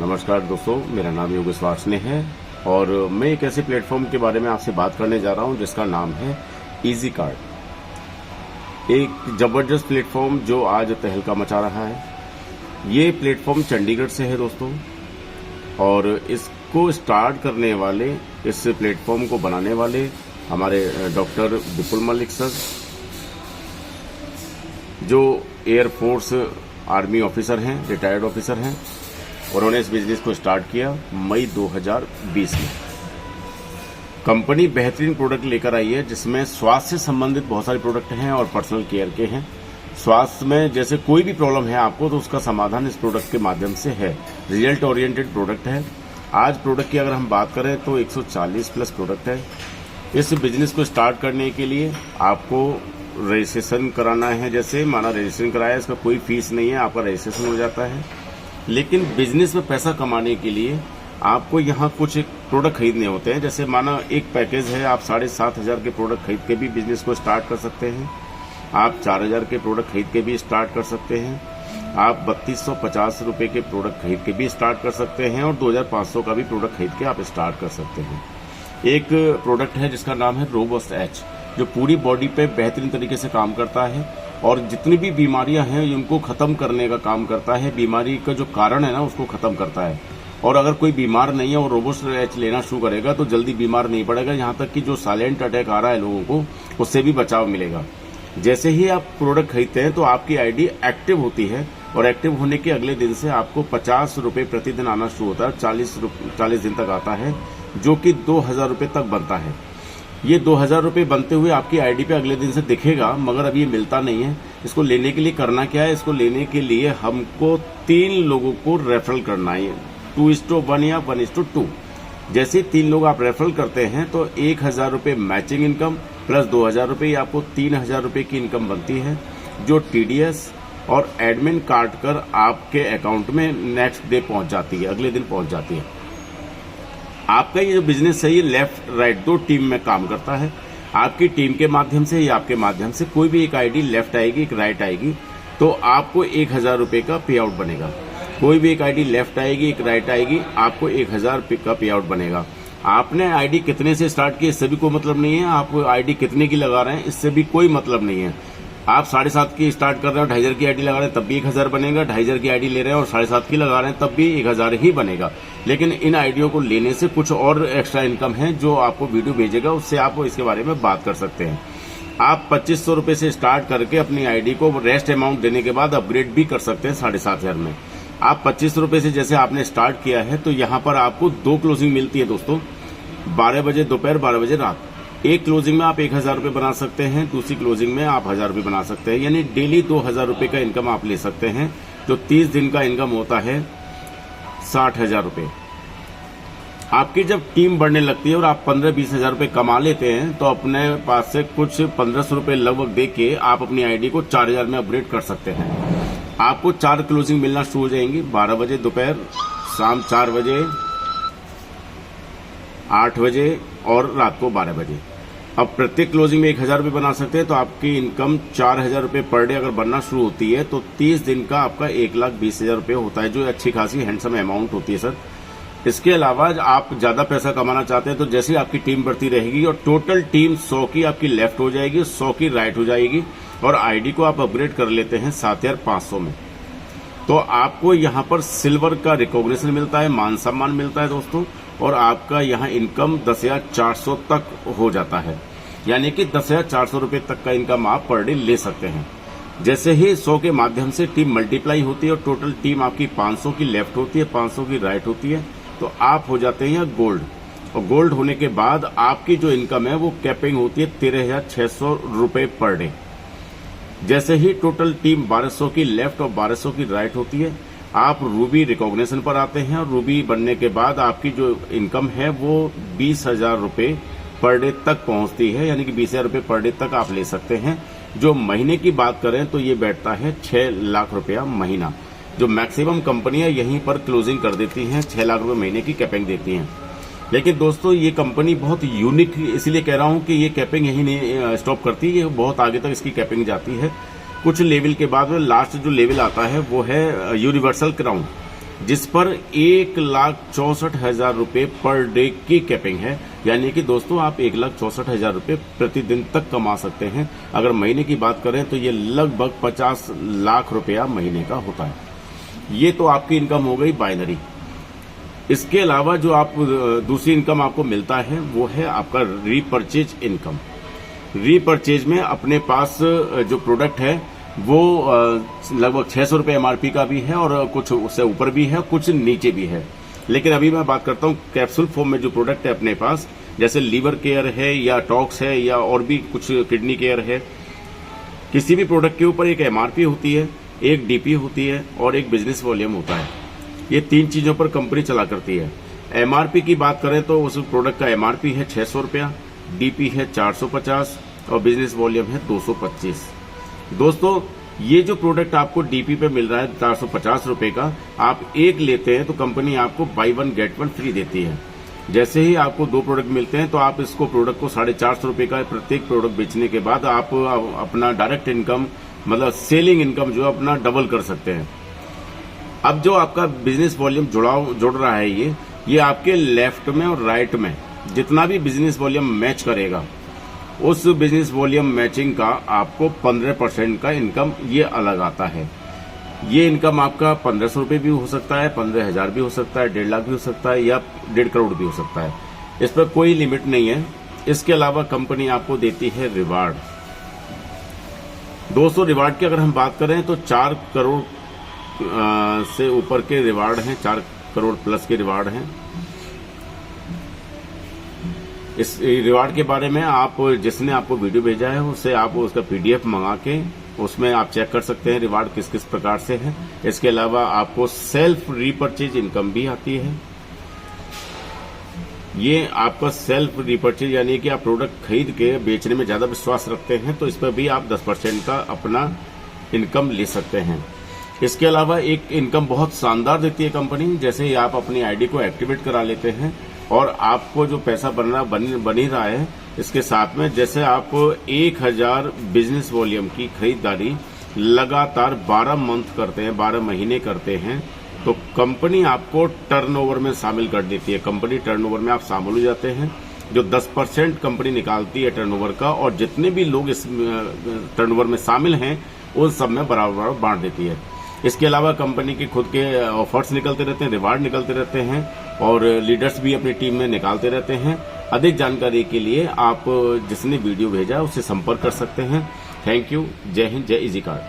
नमस्कार दोस्तों, मेरा नाम योगेश वार्ष्णेय है और मैं एक ऐसे प्लेटफॉर्म के बारे में आपसे बात करने जा रहा हूं जिसका नाम है इजी कार्ड। एक जबरदस्त प्लेटफॉर्म जो आज तहलका मचा रहा है। ये प्लेटफॉर्म चंडीगढ़ से है दोस्तों, और इसको स्टार्ट करने वाले, इस प्लेटफॉर्म को बनाने वाले हमारे डॉक्टर विपुल मलिक सर, जो एयरफोर्स आर्मी ऑफिसर हैं, रिटायर्ड ऑफिसर हैं। उन्होंने इस बिजनेस को स्टार्ट किया मई 2020 में। कंपनी बेहतरीन प्रोडक्ट लेकर आई है जिसमें स्वास्थ्य से संबंधित बहुत सारे प्रोडक्ट हैं और पर्सनल केयर के हैं। स्वास्थ्य में जैसे कोई भी प्रॉब्लम है आपको, तो उसका समाधान इस प्रोडक्ट के माध्यम से है। रिजल्ट ओरिएंटेड प्रोडक्ट है। आज प्रोडक्ट की अगर हम बात करें तो 140 प्लस प्रोडक्ट है। इस बिजनेस को स्टार्ट करने के लिए आपको रजिस्ट्रेशन कराना है। जैसे माना रजिस्ट्रेशन कराया, इसका कोई फीस नहीं है, आपका रजिस्ट्रेशन हो जाता है। लेकिन बिजनेस में पैसा कमाने के लिए आपको यहाँ कुछ प्रोडक्ट खरीदने होते हैं। जैसे माना एक पैकेज है, आप 7,500 के प्रोडक्ट खरीद के भी बिजनेस को स्टार्ट कर सकते हैं। आप 4,000 के प्रोडक्ट खरीद के भी स्टार्ट कर सकते हैं। आप 3250 रुपए के प्रोडक्ट खरीद के भी स्टार्ट कर सकते हैं और 2,500 का भी प्रोडक्ट खरीद के आप स्टार्ट कर सकते हैं। एक प्रोडक्ट है जिसका नाम है रोबस्ट एच, जो पूरी बॉडी पे बेहतरीन तरीके से काम करता है और जितनी भी बीमारियां हैं उनको खत्म करने का काम करता है। बीमारी का जो कारण है ना, उसको खत्म करता है। और अगर कोई बीमार नहीं है और रोबस्ट एच लेना शुरू करेगा तो जल्दी बीमार नहीं पड़ेगा। यहाँ तक कि जो साइलेंट अटैक आ रहा है लोगों को, उससे भी बचाव मिलेगा। जैसे ही आप प्रोडक्ट खरीदते हैं तो आपकी आईडी एक्टिव होती है और एक्टिव होने के अगले दिन से आपको 50 रुपए प्रतिदिन आना शुरू होता है। 40 दिन तक आता है, जो कि 2,000 रुपए तक बनता है। ये 2,000 रुपए बनते हुए आपकी आईडी पे अगले दिन से दिखेगा, मगर अब ये मिलता नहीं है। इसको लेने के लिए करना क्या है? इसको लेने के लिए हमको 3 लोगों को रेफरल करना है, 2:1 या 1:2। जैसे 3 लोग आप रेफरल करते हैं तो 1,000 रुपए मैचिंग इनकम प्लस 2,000 रुपए, आपको 3,000 रुपए की इनकम बनती है, जो टीडीएस और एडमिन काट कर आपके अकाउंट में नेक्स्ट डे पहुंच जाती है, अगले दिन पहुंच जाती है। आपका ये जो बिजनेस है ये लेफ्ट राइट 2 टीम में काम करता है। आपकी टीम के माध्यम से या आपके माध्यम से कोई भी एक आईडी लेफ्ट आएगी, एक राइट आएगी, तो आपको 1,000 रुपए का पे आउट बनेगा। कोई भी एक आईडी लेफ्ट आएगी, एक राइट आएगी, आपको 1,000 रुपए का पे आउट बनेगा। आपने आईडी कितने से स्टार्ट की इससे भी कोई मतलब नहीं है। आप आईडी कितने की लगा रहे हैं इससे भी कोई मतलब नहीं है। आप 7,500 की स्टार्ट कर रहे हो, 2,500 की आईडी लगा रहे हैं तब भी 1,000 बनेगा। 2,500 की आईडी ले रहे हैं और 7,500 की लगा रहे हैं तब भी 1,000 ही बनेगा। लेकिन इन आईडियों को लेने से कुछ और एक्स्ट्रा इनकम है जो आपको वीडियो भेजेगा, उससे आप इसके बारे में बात कर सकते हैं। आप 2,500 रुपए से स्टार्ट करके अपनी आईडी को रेस्ट अमाउंट देने के बाद अपग्रेड भी कर सकते हैं 7,500 में। आप 25 रुपए से जैसे आपने स्टार्ट किया है तो यहाँ पर आपको 2 क्लोजिंग मिलती है दोस्तों, 12 बजे दोपहर, 12 बजे रात। एक क्लोजिंग में आप 1,000 रुपए बना सकते हैं, दूसरी क्लोजिंग में आप 1,000 रुपए बना सकते हैं। यानी डेली 2,000 रुपए का इनकम आप ले सकते हैं, जो 30 दिन का इनकम होता है 60,000 रुपए। आपकी जब टीम बढ़ने लगती है और आप 15-20 हजार रुपए कमा लेते हैं तो अपने पास से कुछ 1,500 रुपए लगभग दे के आप अपनी आईडी को 4,000 में अपग्रेड कर सकते हैं। आपको 4 क्लोजिंग मिलना शुरू हो जाएंगी, 12 बजे दोपहर, शाम 4 बजे, 8 बजे और रात को 12 बजे। अब प्रत्येक क्लोजिंग में 1,000 रुपए बना सकते हैं, तो आपकी इनकम 4,000 रुपए पर डे अगर बनना शुरू होती है तो 30 दिन का आपका 1,20,000 रुपए होता है, जो अच्छी खासी हैंडसम अमाउंट होती है सर। इसके अलावा आप ज्यादा पैसा कमाना चाहते हैं तो जैसे आपकी टीम बढ़ती रहेगी और टोटल टीम 100 की आपकी लेफ्ट हो जाएगी, 100 की राइट हो जाएगी और आईडी को आप अपग्रेड कर लेते हैं 7,500 में, तो आपको यहाँ पर सिल्वर का रिकॉग्निशन मिलता है, मान सम्मान मिलता है दोस्तों, और आपका यहाँ इनकम 10,400 तक हो जाता है। यानी कि 10,400 रुपए तक का इनकम आप पर डे ले सकते हैं। जैसे ही 100 के माध्यम से टीम मल्टीप्लाई होती है और टोटल टीम आपकी 500 की लेफ्ट होती है, 500 की राइट होती है, तो आप हो जाते हैं गोल्ड। और गोल्ड होने के बाद आपकी जो इनकम है वो कैपिंग होती है 13,600 रुपए पर डे। जैसे ही टोटल टीम 1,200 की लेफ्ट और 1,200 की राइट होती है, आप रूबी रिकॉग्निशन पर आते हैं और रूबी बनने के बाद आपकी जो इनकम है वो 20,000 रुपए पर डे तक पहुंचती है। यानी कि 20,000 रुपए पर डे तक आप ले सकते हैं। जो महीने की बात करें तो ये बैठता है 6 लाख रुपया महीना। जो मैक्सिमम कंपनियां यहीं पर क्लोजिंग कर देती हैं, 6 लाख रुपए महीने की कैपिंग देती हैं। लेकिन दोस्तों ये कंपनी बहुत यूनिक, इसलिए कह रहा हूं कि ये कैपिंग यही नहीं स्टॉप करती, ये बहुत आगे तक इसकी कैपिंग जाती है। कुछ लेवल के बाद में लास्ट जो लेवल आता है वो है यूनिवर्सल क्राउन। जिस पर 1,64,000 रुपए पर डे की कैपिंग है। यानी कि दोस्तों आप 1,64,000 रुपए प्रतिदिन तक कमा सकते हैं। अगर महीने की बात करें तो ये लगभग 50 लाख रुपया महीने का होता है। ये तो आपकी इनकम हो गई बाइनरी। इसके अलावा जो आप दूसरी इनकम आपको मिलता है वो है आपका रीपरचेज इनकम। रीपरचेज में अपने पास जो प्रोडक्ट है वो लगभग 600 रुपये एमआरपी का भी है और कुछ उससे ऊपर भी है, कुछ नीचे भी है। लेकिन अभी मैं बात करता हूँ कैप्सूल फॉर्म में जो प्रोडक्ट है अपने पास, जैसे लीवर केयर है या टॉक्स है या और भी कुछ किडनी केयर है। किसी भी प्रोडक्ट के ऊपर एक एमआरपी होती है, एक डीपी होती है और एक बिजनेस वॉल्यूम होता है। ये 3 चीजों पर कंपनी चला करती है। एमआरपी की बात करें तो उस प्रोडक्ट का एमआरपी है 600 रुपया, डीपी है 450 और बिजनेस वॉल्यूम है 225। दोस्तों ये जो प्रोडक्ट आपको डीपी पे मिल रहा है 450 रुपए का, आप एक लेते हैं तो कंपनी आपको बाई 1 गेट 1 फ्री देती है। जैसे ही आपको 2 प्रोडक्ट मिलते हैं तो आप इसको प्रोडक्ट को 450 रुपए का प्रत्येक प्रोडक्ट बेचने के बाद आप अपना डायरेक्ट इनकम मतलब सेलिंग इनकम जो अपना डबल कर सकते हैं। अब जो आपका बिजनेस वॉल्यूम जुड़ रहा है ये आपके लेफ्ट में और राइट में जितना भी बिजनेस वॉल्यूम मैच करेगा उस बिजनेस वॉल्यूम मैचिंग का आपको 15% का इनकम ये अलग आता है। ये इनकम आपका 1500 रुपये भी हो सकता है, 15,000 भी हो सकता है, 1.5 लाख भी हो सकता है या 1.5 करोड़ भी हो सकता है। इस पर कोई लिमिट नहीं है। इसके अलावा कंपनी आपको देती है रिवार्ड। दोस्तों रिवार्ड की अगर हम बात करें तो 4 करोड़ से ऊपर के रिवार्ड हैं, 4 करोड़ प्लस के रिवार्ड हैं। इस रिवार्ड के बारे में आप जिसने आपको वीडियो भेजा है उससे आप उसका पीडीएफ मंगा के उसमें आप चेक कर सकते हैं रिवार्ड किस किस प्रकार से है। इसके अलावा आपको सेल्फ रीपरचेज इनकम भी आती है। ये आपका सेल्फ रीपरचेज यानी कि आप प्रोडक्ट खरीद के बेचने में ज्यादा विश्वास रखते हैं तो इस पर भी आप 10% का अपना इनकम ले सकते हैं। इसके अलावा एक इनकम बहुत शानदार देती है कंपनी। जैसे ही आप अपनी आईडी को एक्टिवेट करा लेते हैं और आपको जो पैसा बन ही रहा है, इसके साथ में जैसे आप 1000 बिजनेस वॉल्यूम की खरीदारी लगातार 12 मंथ करते हैं, 12 महीने करते हैं तो कंपनी आपको टर्नओवर में शामिल कर देती है। कंपनी टर्नओवर में आप शामिल हो जाते हैं। जो 10% कंपनी निकालती है टर्नओवर का और जितने भी लोग इस टर्नओवर में शामिल हैं उन सब में बराबर बांट देती है। इसके अलावा कंपनी के खुद के ऑफर्स निकलते रहते हैं, रिवार्ड निकलते रहते हैं और लीडर्स भी अपनी टीम में निकालते रहते हैं। अधिक जानकारी के लिए आप जिसने वीडियो भेजा उससे संपर्क कर सकते हैं। Thank you. जय हिंद, जय इजी कार्ड।